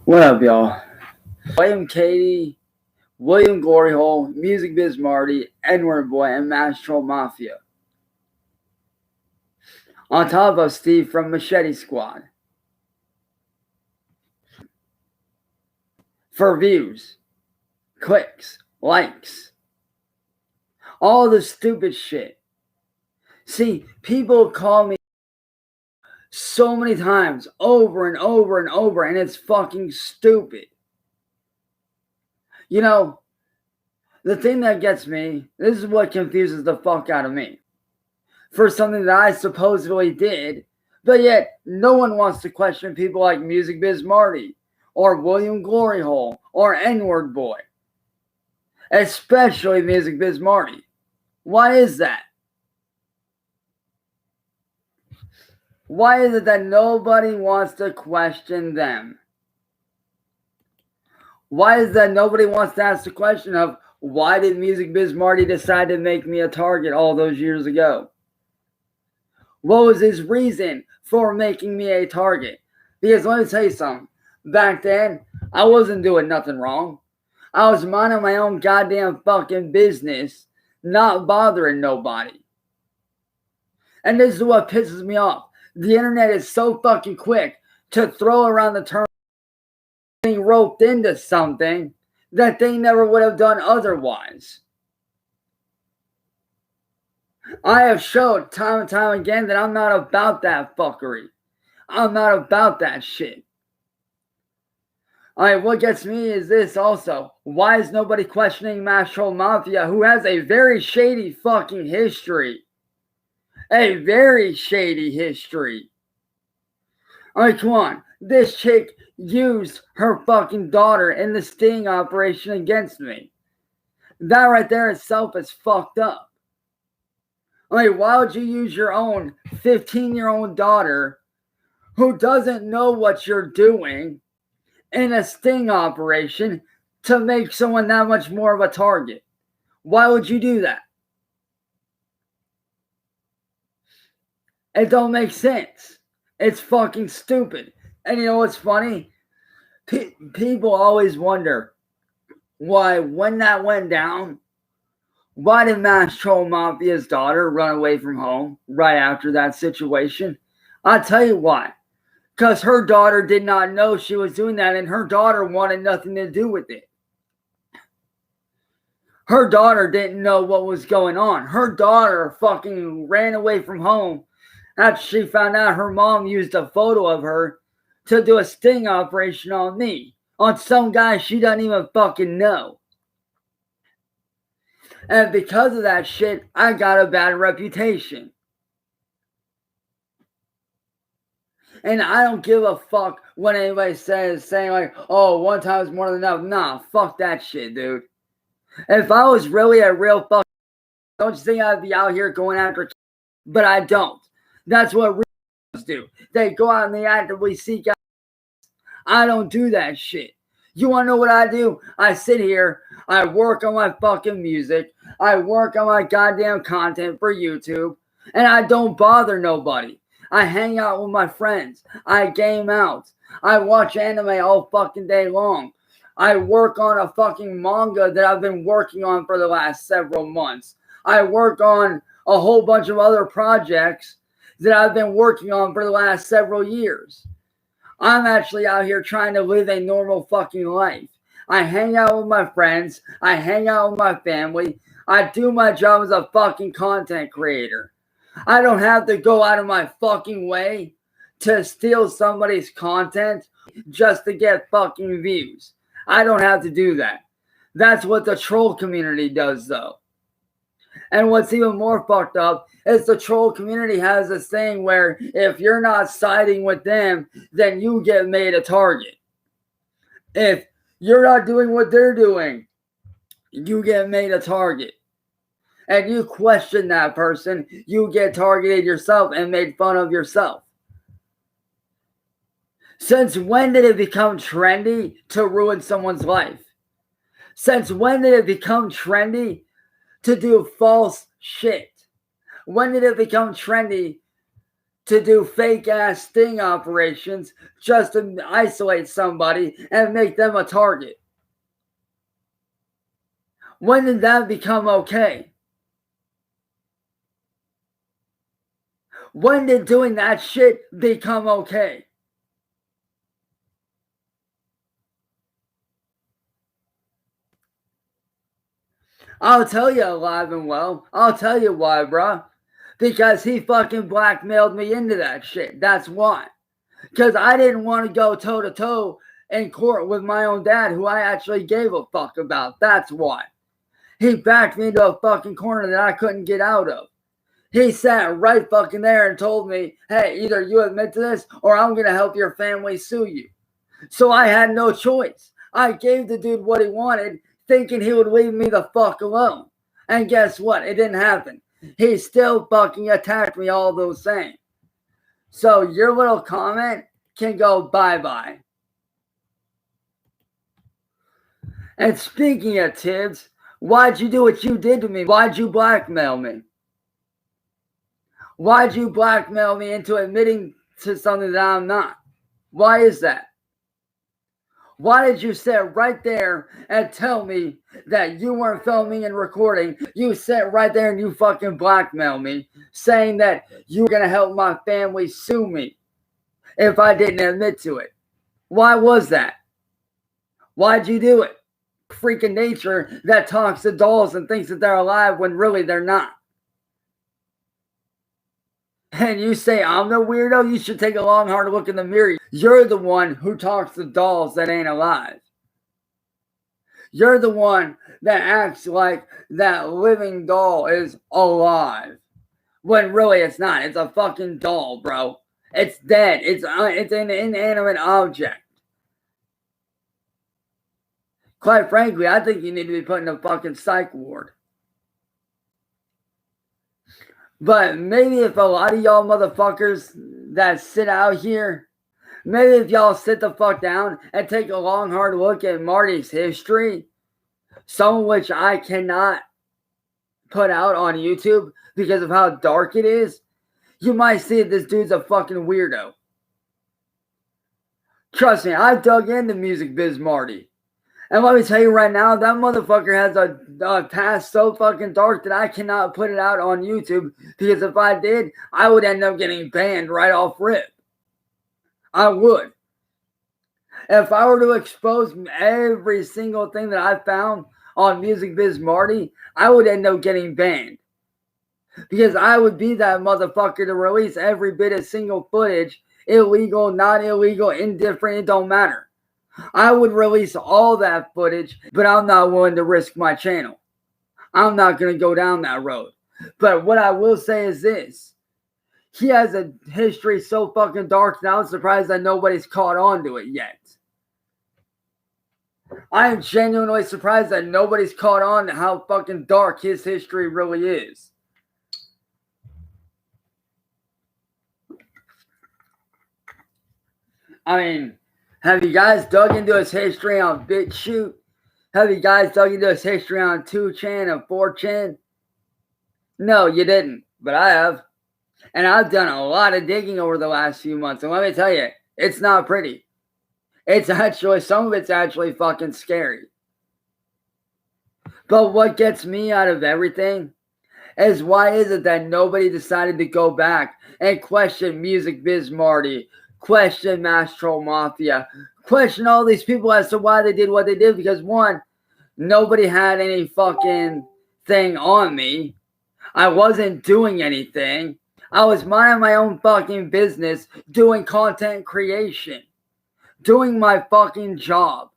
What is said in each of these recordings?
What up, y'all? William Katie, William Glory Hole, Music Biz Marty, WordBoi, and Mastro Mafia. On top of Steve from Machete Squad. For views, clicks, likes, all the stupid shit. See, people call me so many times over and over and over, and it's fucking stupid. You know, the thing that gets me, this is what confuses the fuck out of me. For something that I supposedly did, but yet no one wants to question people like Music Biz Marty or William Glory Hole or WordBoi. Especially Music Biz Marty. Why is that? Why is it that nobody wants to question them? Why is it that nobody wants to ask the question of why did Music Biz Marty decide to make me a target all those years ago? What was his reason for making me a target? Because let me tell you something. Back then, I wasn't doing nothing wrong. I was minding my own goddamn fucking business, not bothering nobody. And this is what pisses me off. The internet is so fucking quick to throw around the term being roped into something that they never would have done otherwise. I have showed time and time again that I'm not about that fuckery. I'm not about that shit. Alright, what gets me is this also. Why is nobody questioning Mastro Mafia, who has a very shady fucking history? A very shady history. Alright, come on. This chick used her fucking daughter in the sting operation against me. That right there itself is fucked up. I mean, why would you use your own 15-year-old daughter who doesn't know what you're doing in a sting operation to make someone that much more of a target? Why would you do that? It don't make sense. It's fucking stupid. And you know what's funny? People always wonder why, when that went down, why did Mastro Mafia's daughter run away from home right after that situation? I'll tell you why. Because her daughter did not know she was doing that, and her daughter wanted nothing to do with it. Her daughter didn't know what was going on. Her daughter fucking ran away from home after she found out her mom used a photo of her to do a sting operation on me, on some guy she doesn't even fucking know. And because of that shit, I got a bad reputation. And I don't give a fuck when anybody saying like, oh, one time is more than enough. Nah, fuck that shit, dude. If I was really a real fuck, don't you think I'd be out here going after? But I don't. That's what real do. They go out and they actively seek out. I don't do that shit. You want to know what I do? I sit here, I work on my fucking music, I work on my goddamn content for YouTube, and I don't bother nobody. I hang out with my friends, I game out, I watch anime all fucking day long. I work on a fucking manga that I've been working on for the last several months. I work on a whole bunch of other projects that I've been working on for the last several years. I'm actually out here trying to live a normal fucking life. I hang out with my friends. I hang out with my family. I do my job as a fucking content creator. I don't have to go out of my fucking way to steal somebody's content just to get fucking views. I don't have to do that. That's what the troll community does, though. And what's even more fucked up is the troll community has this thing where if you're not siding with them, then you get made a target. If you're not doing what they're doing, you get made a target. And you question that person, you get targeted yourself and made fun of yourself. Since when did it become trendy to ruin someone's life? Since when did it become trendy to do false shit? When did it become trendy to do fake ass sting operations just to isolate somebody and make them a target? When did that become okay? When did doing that shit become okay? I'll tell you alive and well. I'll tell you why, bruh. Because he fucking blackmailed me into that shit. That's why. Because I didn't want to go toe to toe in court with my own dad, who I actually gave a fuck about. That's why. He backed me into a fucking corner that I couldn't get out of. He sat right fucking there and told me, hey, either you admit to this or I'm going to help your family sue you. So I had no choice. I gave the dude what he wanted, thinking he would leave me the fuck alone. And guess what? It didn't happen. He still fucking attacked me all the same. So your little comment can go bye-bye. And speaking of Tibbs, why'd you do what you did to me? Why'd you blackmail me? Why'd you blackmail me into admitting to something that I'm not? Why is that? Why did you sit right there and tell me that you weren't filming and recording? You sit right there and you fucking blackmail me, saying that you were going to help my family sue me if I didn't admit to it. Why was that? Why'd you do it? Freaking nature that talks to dolls and thinks that they're alive when really they're not. And you say I'm the weirdo? You should take a long, hard look in the mirror. You're the one who talks to dolls that ain't alive. You're the one that acts like that living doll is alive. When really it's not. It's a fucking doll, bro. It's dead. It's an inanimate object. Quite frankly, I think you need to be put in a fucking psych ward. But maybe if a lot of y'all motherfuckers that sit out here, maybe if y'all sit the fuck down and take a long, hard look at Marty's history, some of which I cannot put out on YouTube because of how dark it is, you might see that this dude's a fucking weirdo. Trust me, I've dug into Music Biz Marty. And let me tell you right now, that motherfucker has a past so fucking dark that I cannot put it out on YouTube, because if I did, I would end up getting banned right off rip. I would. If I were to expose every single thing that I found on Music Biz Marty, I would end up getting banned. Because I would be that motherfucker to release every bit of single footage, illegal, not illegal, indifferent, it don't matter. I would release all that footage, but I'm not willing to risk my channel. I'm not going to go down that road. But what I will say is this. He has a history so fucking dark that I'm surprised that nobody's caught on to it yet. I am genuinely surprised that nobody's caught on to how fucking dark his history really is. I mean, have you guys dug into his history on BitChute? Have you guys dug into his history on 2chan and 4chan? No, you didn't, but I have. And I've done a lot of digging over the last few months. And let me tell you, it's not pretty. It's actually, some of it's actually fucking scary. But what gets me out of everything is, why is it that nobody decided to go back and question Music Biz Marty, question Mass Troll Mafia, question all these people as to why they did what they did? Because one, nobody had any fucking thing on me. I wasn't doing anything. I was minding my own fucking business, doing content creation, doing my fucking job,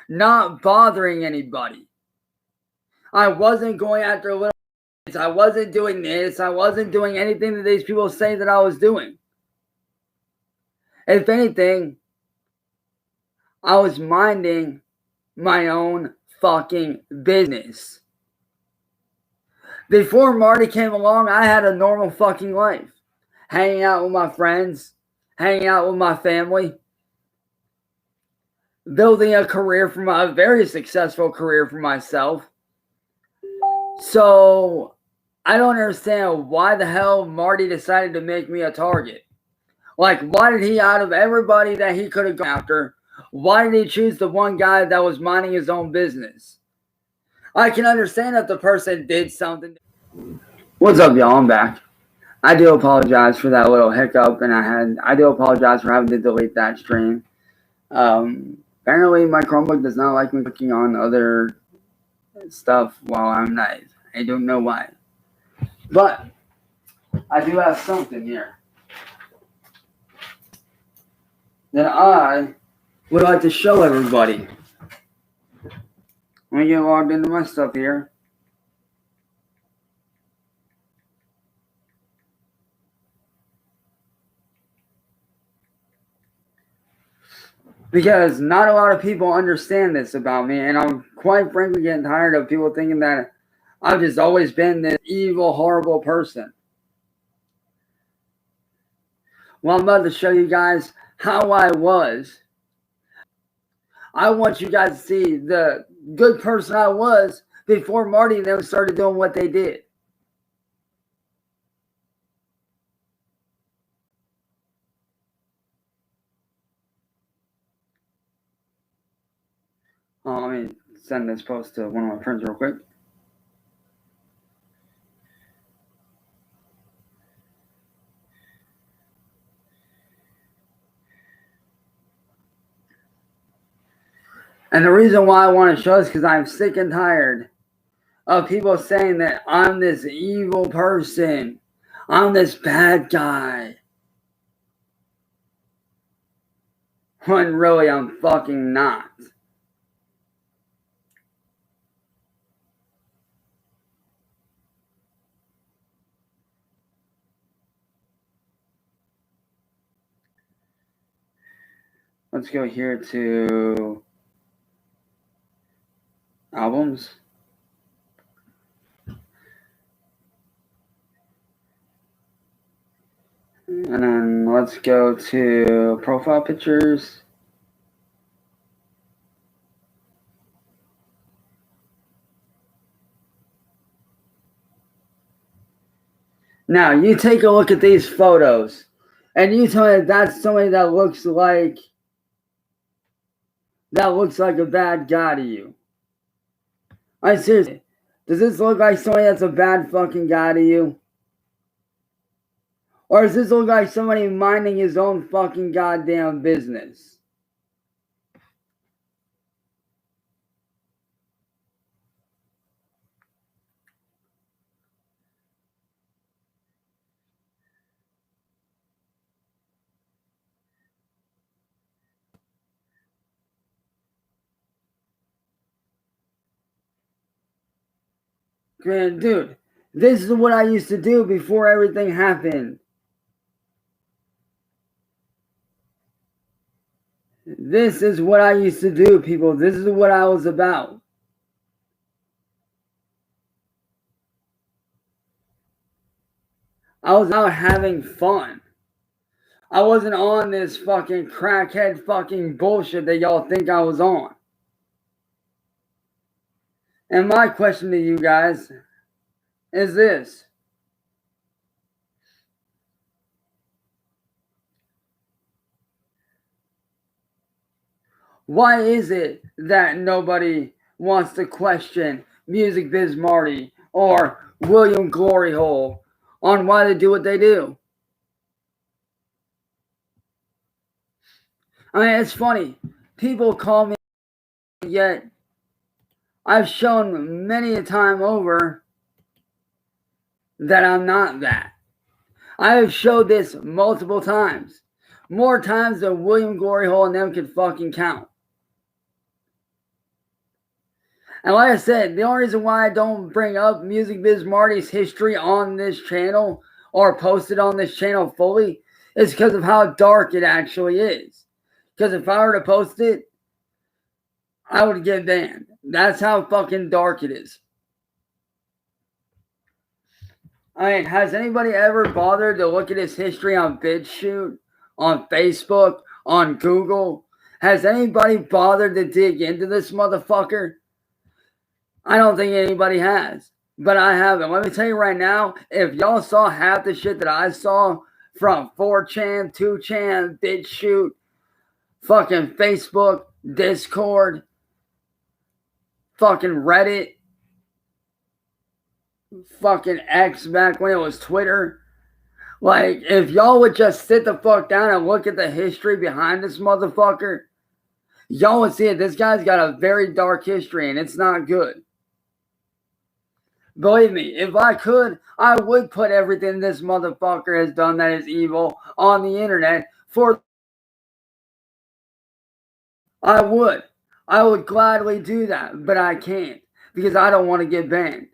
not bothering anybody. I wasn't going after little kids. I wasn't doing this. I wasn't doing anything that these people say that I was doing. If anything, I was minding my own fucking business. Before Marty came along, I had a normal fucking life. Hanging out with my friends, hanging out with my family, building a very successful career for myself. So I don't understand why the hell Marty decided to make me a target. Like, why did he, out of everybody that he could have gone after, why did he choose the one guy that was minding his own business? I can understand if the person did something. What's up, y'all? I'm back. I do apologize for that little hiccup, and I do apologize for having to delete that stream. Apparently my Chromebook does not like me clicking on other stuff while I'm live. I don't know why. But I do have something here that I would like to show everybody. Let me get logged into my stuff here. Because not a lot of people understand this about me, and I'm quite frankly getting tired of people thinking that I've just always been this evil, horrible person. Well, I'm about to show you guys how I was. I want you guys to see the good person I was before Marty and them started doing what they did. Let me send this post to one of my friends real quick. And the reason why I want to show this is because I'm sick and tired of people saying that I'm this evil person. I'm this bad guy. When really I'm fucking not. Let's go here to albums. And then let's go to profile pictures. Now, you take a look at these photos, and you tell me that's somebody that looks like a bad guy to you. I seriously, does this look like somebody that's a bad fucking guy to you? Or does this look like somebody minding his own fucking goddamn business? Man, dude, this is what I used to do before everything happened. This is what I used to do, people. This is what I was about. I was out having fun. I wasn't on this fucking crackhead fucking bullshit that y'all think I was on. And my question to you guys is this. Why is it that nobody wants to question Music Biz Marty or William Glory Hole on why they do what they do? I mean, it's funny. People call me, yet I've shown many a time over that I'm not that. I have showed this multiple times. More times than William Glory Hole and them could fucking count. And like I said, the only reason why I don't bring up Music Biz Marty's history on this channel or post it on this channel fully is because of how dark it actually is. Because if I were to post it, I would get banned. That's how fucking dark it is. I mean, has anybody ever bothered to look at his history on BitChute, on Facebook, on Google? Has anybody bothered to dig into this motherfucker? I don't think anybody has. But I haven't. Let me tell you right now, if y'all saw half the shit that I saw from 4chan, 2chan, BitChute, fucking Facebook, Discord, fucking Reddit, fucking X back when it was Twitter. Like, if y'all would just sit the fuck down and look at the history behind this motherfucker, y'all would see it. This guy's got a very dark history and it's not good. Believe me, if I could, I would put everything this motherfucker has done that is evil on the internet for. I would gladly do that, but I can't because I don't want to get banned.